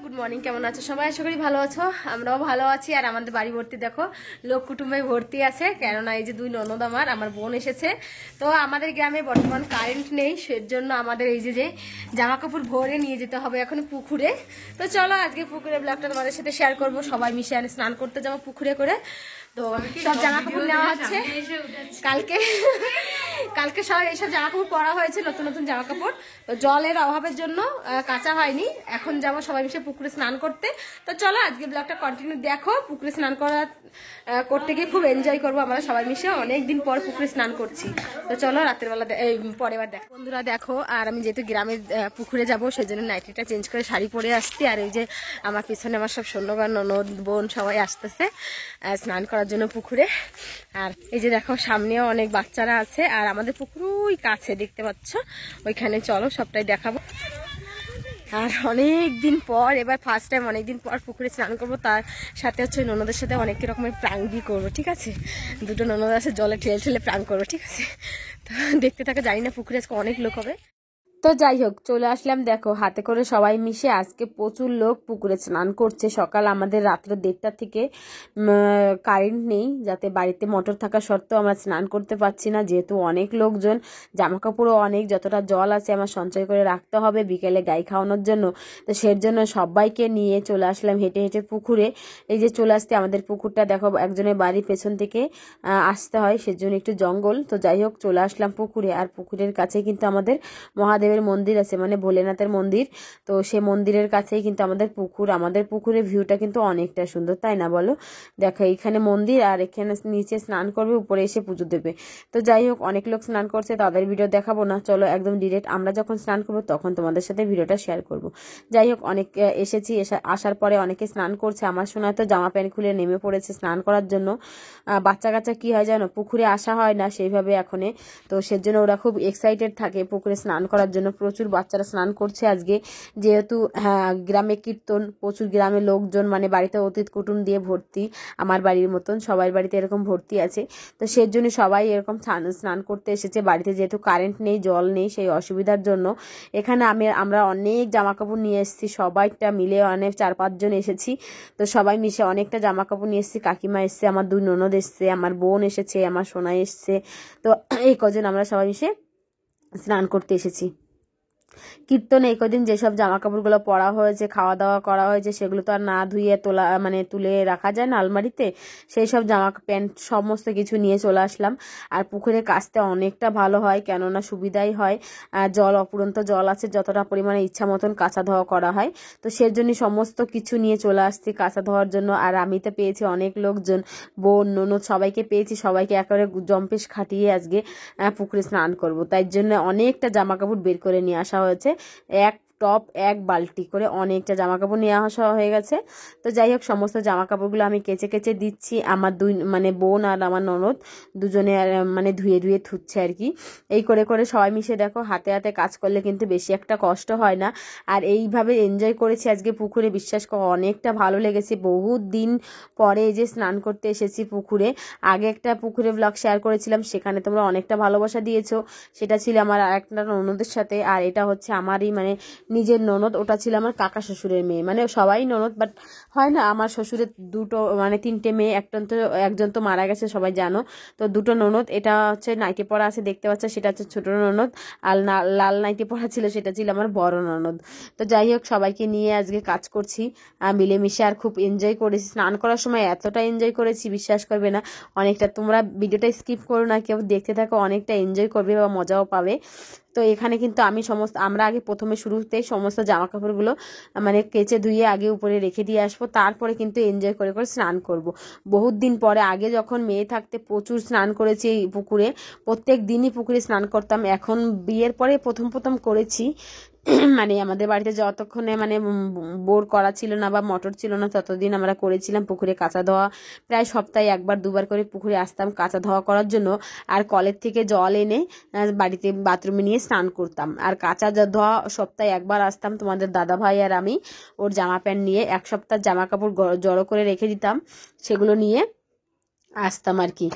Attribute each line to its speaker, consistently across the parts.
Speaker 1: Good morning, কেমন আছো সবাই? আশা করি ভালো আছো, আমরাও ভালো আছি। আর আমাদের বাড়ি ভর্তি দেখো লোক কুটুম্বে ভর্তি আছে, কেননা এই যে দুই ননদ আমার বোন এসেছে। তো আমাদের গ্রামে বর্তমান কারেন্ট নেই, সেজন্য আমাদের এই যে জামা কাপড় ভরে নিয়ে যেতে হবে এখন পুকুরে। তো চলো আজকে পুকুরে ব্লগটা তোমাদের সাথে শেয়ার করবো। সবাই মিশে স্নান করতে যাবো পুকুরে করে। তো সব জামা কাপড় নেওয়া হচ্ছে কালকে সব এইসব জামা কাপড় পরা হয়েছে, নতুন নতুন জামা কাপড়। তো জলের অভাবের জন্য কাঁচা হয়নি। এখন যাবো সবাই মিশে পুকুরে স্নান করতে। তো চলো আজকে ব্লগটা কন্টিনিউ দেখো। পুকুরে স্নান করতে গিয়ে খুব এনজয় করবো আমরা সবাই মিশে, অনেকদিন পর পুকুরে স্নান করছি। তো চলো রাতের বেলা পরের বার দেখো বন্ধুরা দেখো। আর আমি যেহেতু গ্রামের পুকুরে যাবো সেই জন্য নাইটিটা চেঞ্জ করে শাড়ি পরে আসছি। আর এই যে আমার পিছনে আমার সব সৈন্যগণ ননদ বোন সবাই আসতেছে স্নান করার জন্য পুকুরে। আর এই যে দেখো সামনেও অনেক বাচ্চারা আছে। আর আমাদের পুকুর ওই কাছে দেখতে পাচ্ছ, ওইখানে চলো সবটাই দেখাবো। আর অনেক দিন পর, এবার ফার্স্ট টাইম অনেকদিন পর পুকুরে স্নান করবো। তার সাথে হচ্ছে ননদের সাথে অনেক রকমের প্রাঙ্গি করবো, ঠিক আছে? দুটো ননদ আছে, জলে ঠেলে ঠেলে প্রাং করবো, ঠিক আছে? তো দেখতে থাকা, জানি না পুকুরে আজকে অনেক লোক হবে। তো যাই হোক চলে আসলাম দেখো হাতে করে সবাই মিশে। আজকে প্রচুর লোক পুকুরে স্নান করছে। সকাল আমাদের রাত্র 1:30 থেকে কারেন্ট নেই, যাতে বাড়িতে মোটর থাকা সত্ত্বেও আমরা স্নান করতে পারছি না, যেহেতু অনেক লোকজন। জামা কাপড়ও অনেক, যতটা জল আছে আমার সঞ্চয় করে রাখতে হবে বিকেলে গাই খাওয়ানোর জন্য। তো সের জন্য সবাইকে নিয়ে চলে আসলাম হেঁটে হেঁটে পুকুরে। এই যে চলে আসতে আমাদের পুকুরটা দেখো একজনের বাড়ির পেছন থেকে আসতে হয়, সেজন্য একটু জঙ্গল। তো যাই হোক চলে আসলাম পুকুরে। আর পুকুরের কাছে কিন্তু আমাদের মহাদেবের মন্দির আছে, মানে ভোলেনাথের মন্দির। তো সে মন্দিরের কাছেই কিন্তু আমাদের পুকুর। আমাদের পুকুরের ভিউটা কিন্তু অনেকটা সুন্দর, তাই না বলো? দেখো এইখানে মন্দির, আর এখানে নিচে স্নান করবে, উপরে এসে পুজো দেবে। তো যাই হোক অনেক লোক স্নান করছে, তাদের ভিডিও দেখাবো না। চলো একদম ডিরেক্ট আমরা যখন স্নান করবো তখন তোমাদের সাথে ভিডিওটা শেয়ার করব। যাই হোক অনেক এসেছি, আসার পরে অনেকে স্নান করছে। আমার শোনা তো জামা প্যান্ট খুলে নেমে পড়েছে স্নান করার জন্য। বাচ্চা কাচ্চা কি হয় জানো, পুকুরে আসা হয় না সেইভাবে এখনে। তো সেজন্য ওরা খুব এক্সাইটেড থাকে পুকুরে স্নান করার জন্য। প্রচুর বাচ্চারা স্নান করছে আজকে, যেহেতু গ্রামে কীর্তন, প্রচুর গ্রামের লোকজন, মানে বাড়িতে অতিথি কুটুম দিয়ে ভর্তি। আমার বাড়ির মতন সবার বাড়িতে এরকম ভর্তি আছে। তো সেজন্য সবাই এরকম স্নান করতে এসেছে বাড়িতে, যেহেতু কারেন্ট নেই জল নেই সেই অসুবিধার জন্য। এখানে আমরা অনেক জামা কাপড় নিয়ে এসেছি, সবাইটা মিলে অনেক 4-5 জন এসেছি। তো সবাই মিশে অনেকটা জামা কাপড় নিয়ে এসেছি। কাকিমা এসছে, আমার দুই ননদ এসছে, আমার বোন এসেছে, আমার সোনা এসছে। তো এই কজন আমরা সবাই মিশে স্নান করতে এসেছি। কীর্তনে এই কদিন যেসব জামা কাপড়গুলো পরা হয়েছে, খাওয়া দাওয়া করা হয়েছে, সেগুলো তো আর না ধুয়ে তুলে রাখা যায় না আলমারিতে। সেই সব জামা প্যান্ট সমস্ত কিছু নিয়ে চলে আসলাম। আর পুকুরে কাচতে অনেকটা ভালো হয়, কেননা সুবিধাই হয়। জল অপুরন্ত জল আছে, যতটা পরিমাণে ইচ্ছা মতন কাঁচা ধোয়া করা হয়। তো সেজন্যই সমস্ত কিছু নিয়ে চলে আসছি কাঁচা ধোয়ার জন্য। আর আমি তো পেয়েছি অনেক লোকজন, বোন ননদ সবাইকে পেয়েছি, সবাইকে একেবারে জম্পেশ খাটিয়ে আজকে পুকুরে স্নান করব। তাই জন্য অনেকটা জামা কাপড় বের করে নিয়ে আসা হয়েছে। এক টপ এক বালতি করে অনেকটা জামা কাপড় নিয়ে আসা হয়ে গেছে। তো যাই হোক সমস্ত জামা কাপড়গুলো আমি কেচে কেচে দিচ্ছি। আমার বোন আর আমার ননদ দুজনে মানে ধুয়ে ধুয়ে থুচ্ছে আর কি। এই করে করে সবাই মিশে দেখো হাতে হাতে কাজ করলে কিন্তু বেশি একটা কষ্ট হয় না। আর এইভাবে এনজয় করেছি আজকে পুকুরে, বিশ্বাস করো অনেকটা ভালো লেগেছে। বহুত দিন পরে এই যে স্নান করতে এসেছি পুকুরে। আগে একটা পুকুরে ব্লগ শেয়ার করেছিলাম, সেখানে তোমরা অনেকটা ভালোবাসা দিয়েছো। সেটা ছিল আমার আরেকটা ননদের সাথে, আর এটা হচ্ছে আমারই মানে নিজের ননদ। ওটা ছিল আমার কাকা শ্বশুরের মেয়ে, মানে সবাই ননদ, বাট হয় না আমার শ্বশুরের দুটো মানে 3টে মেয়ে, একজন তো মারা গেছে সবাই জানো। তো দুটো ননদ, এটা হচ্ছে নাইটি পরা আছে দেখতে পাচ্ছ, সেটা হচ্ছে ছোট ননদ। আর লাল নাইটি পরা ছিল সেটা ছিল আমার বড় ননদ। তো যাই হোক সবাইকে নিয়ে আজকে কাজ করছি মিলেমিশে। আর খুব এনজয় করেছি স্নান করার সময়, এতটা এনজয় করেছি বিশ্বাস করবে না অনেকটা। তোমরা ভিডিওটা স্কিপ করো না, কেউ দেখতে থাকো, অনেকটা এনজয় করবে বা মজাও পাবে। তো এখানে কিন্তু আমরা আগে প্রথমে শুরুতে সমস্ত জামা কাপড়গুলো মানে কেচে ধুয়ে আগে উপরে রেখে দিয়ে আসবো, তারপরে কিন্তু এনজয় করে করে স্নান করব। বহুত দিন পরে, আগে যখন মেয়ে থাকতে প্রচুর স্নান করেছি এই পুকুরে, প্রত্যেক দিনই পুকুরে স্নান করতাম। এখন বিয়ের পরে প্রথম প্রথম করেছি। মানে আমাদের বাড়িতে যতক্ষণে মানে বোর করা ছিল না বা মোটর ছিল না, ততদিন আমরা করেছিলাম পুকুরে কাঁচা ধোয়া। প্রায় সপ্তাহে 1-2 বার করে পুকুরে আসতাম কাঁচা ধোয়া করার জন্য। আর কলের থেকে জল এনে বাড়িতে বাথরুমে নিয়ে স্নান করতাম। আর কাঁচা ধোয়া সপ্তাহে 1বার আসতাম, তোমাদের দাদা ভাই আর আমি ওর জামা প্যান্ট নিয়ে 1 সপ্তাহ জামা কাপড় জড়ো করে রেখে দিতাম, সেগুলো নিয়ে আসতাম আর কি।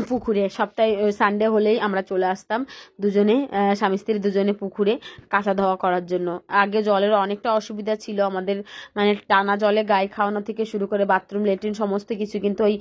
Speaker 2: পুকুরে সপ্তাহে সানডে হলেই আমরা চলে আসতাম দুজনে, স্বামী স্ত্রী দুজনে পুকুরে কাঁচা ধোয়া করার জন্য। আগে জলের অনেকটা অসুবিধা ছিল আমাদের, মানে টানা জলে গায়ে খাওয়ানো থেকে শুরু করে বাথরুম লেট্রিন সমস্ত কিছু কিন্তু ওই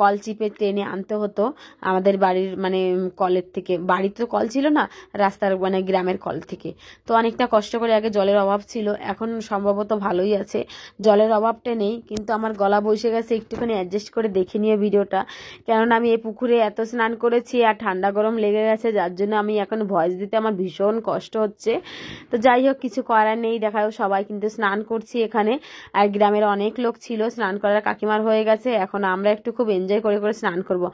Speaker 2: কল চিপে টেনে আনতে হতো আমাদের বাড়ির মানে কলের থেকে। বাড়ির তো কল ছিল না, রাস্তার মানে গ্রামের কল থেকে। তো অনেকটা কষ্ট করে আগে জলের অভাব ছিল, এখন সম্ভবত ভালোই আছে, জলের অভাবটা নেই। কিন্তু আমার গলা বসে গেছে, একটুখানি অ্যাডজাস্ট করে দেখে নিয়ে ভিডিওটা, কেননা আমি এই পুকুরে এত স্নান করেছি আর ঠান্ডা গরম লেগে গেছে, যার জন্য আমি এখন ভয়েস দিতে আমার ভীষণ কষ্ট হচ্ছে। তো যাই হোক, কিছু করার নেই। দেখা হোক সবাই কিন্তু স্নান করছি এখানে, আর গ্রামের অনেক লোক ছিল স্নান করার, কাকিমার হয়ে গেছে, এখন আমরা একটু খুব এনজয় করে করে স্নান করব।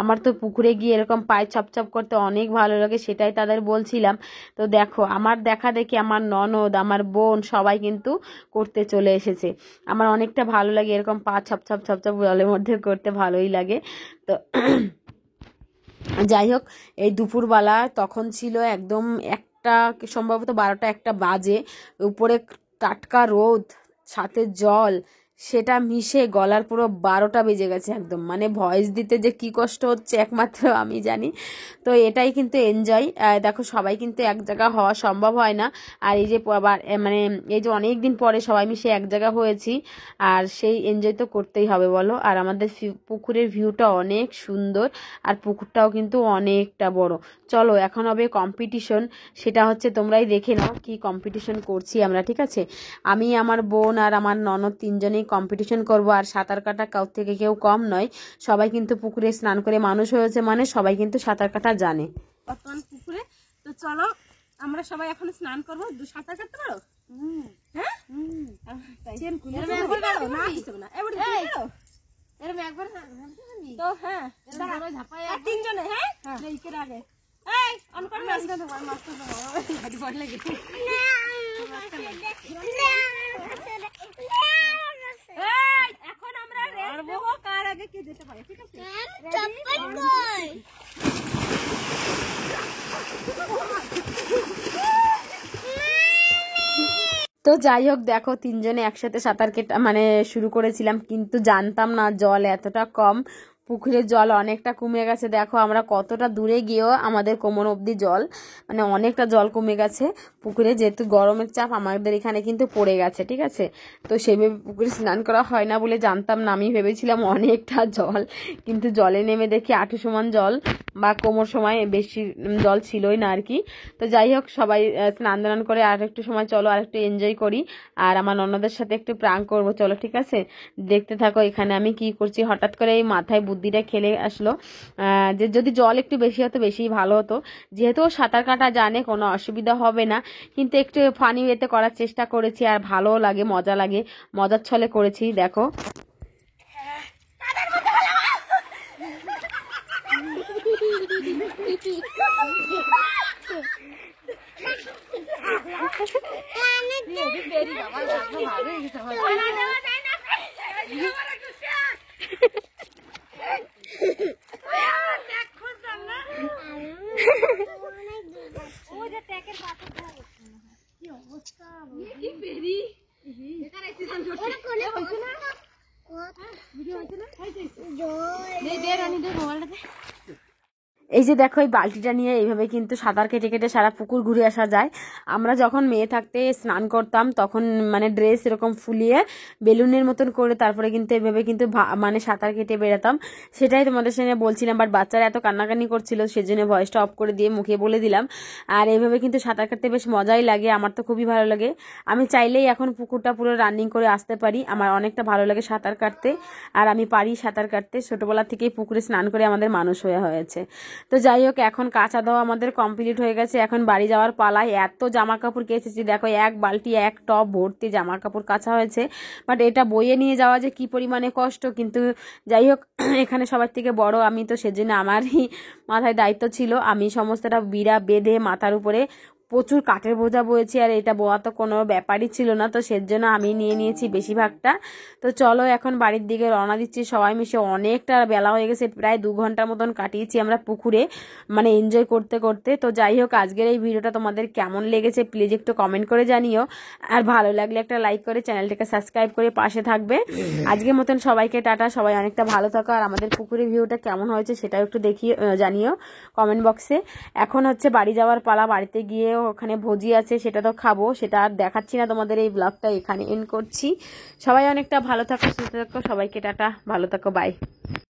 Speaker 2: আমার তো পুকুরে গিয়ে এরকম পায়ে চপচপ করতে অনেক ভালো লাগে, সেটাই তাদের বলছিলাম। তো দেখো আমার দেখা দেখি আমার ননদ, আমার বোন সবাই কিন্তু করতে চলে এসেছে। আমার অনেকটা ভালো লাগে এরকম পা ছপছপ ছপছপ জলের মধ্যে করতে, ভালোই লাগে। তো যাই হোক, এই দুপুরবেলা তখন ছিল একদম একটা, সম্ভবত 12টা-1টা বাজে, উপরে টাটকা রোদ সাথে জল, সেটা মিশে গলার পুরো 12টা বেজে গেছে একদম, মানে ভয়েস দিতে যে কি কষ্ট হচ্ছে একমাত্র আমি জানি। তো এটাই কিন্তু এনজয়। দেখো সবাই কিন্তু এক জায়গা হওয়া সম্ভব হয় না, আর এই যে মানে এই যে অনেক দিন পরে সবাই মিশে এক জায়গা হয়েছি, আর সেই এনজয় তো করতেই হবে বলো। আর আমাদের পুকুরের ভিউটা অনেক সুন্দর, আর পুকুরটাও কিন্তু অনেকটা বড়। চলো এখন হবে কম্পিটিশন, সেটা হচ্ছে তোমরাই দেখে নাও কি কম্পিটিশন করছি আমরা, ঠিক আছে? আমি, আমার বোন আর আমার ননদ তিনজনেই কম্পিটিশন করব। আর সাঁতার কাটা কাউ থেকে কেউ কম নয়, সবাই কিন্তু পুকুরে স্নান করে মানুষ হয়েছে, মানে সবাই কিন্তু সাঁতার কাটা জানে
Speaker 1: বর্তমান পুকুরে। তো চলো আমরা সবাই এখন স্নান করবো। সাঁতার কাটতে পারো? হ্যাঁ, তো হ্যাঁ তিনজনে, হ্যাঁ আগে এখন আমরা কার আগে কে যেতে পারে, ঠিক আছে?
Speaker 2: তো যাই হোক, দেখো তিনজনে একসাথে সাঁতার কেটে মানে শুরু করেছিলাম, কিন্তু জানতাম না জল এতটা কম, পুকুরের জল অনেকটা কমে গেছে। দেখো আমরা কতটা দূরে গিয়েও আমাদের কোমর অবধি জল, মানে অনেকটা জল কমে গেছে পুকুরে, যেহেতু গরমের চাপ আমাদের এখানে কিন্তু পড়ে গেছে, ঠিক আছে? তো সেভাবে পুকুরে স্নান করা হয় না বলে জানতাম না, আমি ভেবেছিলাম অনেকটা জল, কিন্তু জলে নেমে দেখি আঁটু সমান জল বা কোমর সময় বেশি জল ছিলই না আর কি। তো যাই হোক সবাই স্নান দান করে আর একটু সময় চলো আর একটু এনজয় করি, আর আমার ননদের সাথে একটু প্রাঙ্ক করবো, চলো ঠিক আছে? দেখতে থাকো এখানে আমি কি করছি। হঠাৎ করে এই মাথায় বুদ্ধিটা খেলে আসলো যে যদি জল একটু বেশি হতো বেশি ভালো হতো, যেহেতু সাঁতার কাটা জানে কোনো অসুবিধা হবে না, কিন্তু একটু ফানি ওয়েতে করার চেষ্টা করেছি, আর ভালোও লাগে, মজা লাগে, মজার ছলে করেছি। দেখো এই যে দেখো এই বালতিটা নিয়ে এইভাবে কিন্তু সাঁতার কেটে কেটে সারা পুকুর ঘুরে আসা যায়। আমরা যখন মেয়ে থাকতে স্নান করতাম তখন মানে ড্রেস এরকম ফুলিয়ে বেলুনের মতন করে তারপরে কিন্তু এইভাবে কিন্তু মানে সাঁতার কেটে বেরোতাম, সেটাই তোমাদের সঙ্গে বলছিলাম। বাট বাচ্চারা এত কান্নাকানি করছিল সেজন্য ভয়েসটা অফ করে দিয়ে মুখে বলে দিলাম। আর এইভাবে কিন্তু সাঁতার কাটতে বেশ মজাই লাগে, আমার তো খুবই ভালো লাগে। আমি চাইলেই এখন পুকুরটা পুরো রানিং করে আসতে পারি, আমার অনেকটা ভালো লাগে সাঁতার কাটতে, আর আমি পারি সাঁতার কাটতে। ছোটোবেলা থেকেই পুকুরে স্নান করে আমাদের মানুষ হয়েছে। তো যাই হোক এখন কাঁচা ধোয়া আমাদের কমপ্লিট হয়ে গেছে, এখন বাড়ি যাওয়ার পালায়। এত জামা কাপড় কেচেছি দেখো, এক বালতি এক টব ভর্তি জামা কাপড় কাচা হয়েছে, বাট এটা বয়ে নিয়ে যাওয়া যে কি পরিমাণে কষ্ট। কিন্তু যাই হোক এখানে সবার থেকে বড় আমি, তো সেজন্য আমারই মাথায় দায়িত্ব ছিল, আমি সমস্তটা বিড়া বেঁধে মাথার উপরে প্রচুর কাঠের বোঝা বয়েছি, আর এটা বোয়া তো কোনো ব্যাপারই ছিল না, তো সেজন্য আমি নিয়ে নিয়েছি বেশিরভাগটা। তো চলো এখন বাড়ির দিকে রওনা দিচ্ছি সবাই মিশে। অনেকটা বেলা হয়ে গেছে, প্রায় 2 ঘন্টার মতন কাটিয়েছি আমরা পুকুরে, মানে এনজয় করতে করতে। তো যাই হোক, আজকের এই ভিডিওটা তোমাদের কেমন লেগেছে প্লিজ একটু কমেন্ট করে জানিও, আর ভালো লাগলে একটা লাইক করে চ্যানেলটাকে সাবস্ক্রাইব করে পাশে থাকবে। আজকের মতন সবাইকে টাটা, সবাই অনেকটা ভালো থাকো, আর আমাদের পুকুরের ভিউটা কেমন হয়েছে সেটাও একটু জানিও কমেন্ট বক্সে। এখন হচ্ছে বাড়ি যাওয়ার পালা, বাড়িতে গিয়ে ওখানে ভোজি আছে, সেটা তো খাবো, সেটা আর দেখাচ্ছি না তোমাদের। এই ব্লগটা এখানে এন্ড করছি। সবাই অনেকটা ভালো থাকো, সুস্থ থাকো, সবাইকে টাটা, ভালো থাকো, বাই।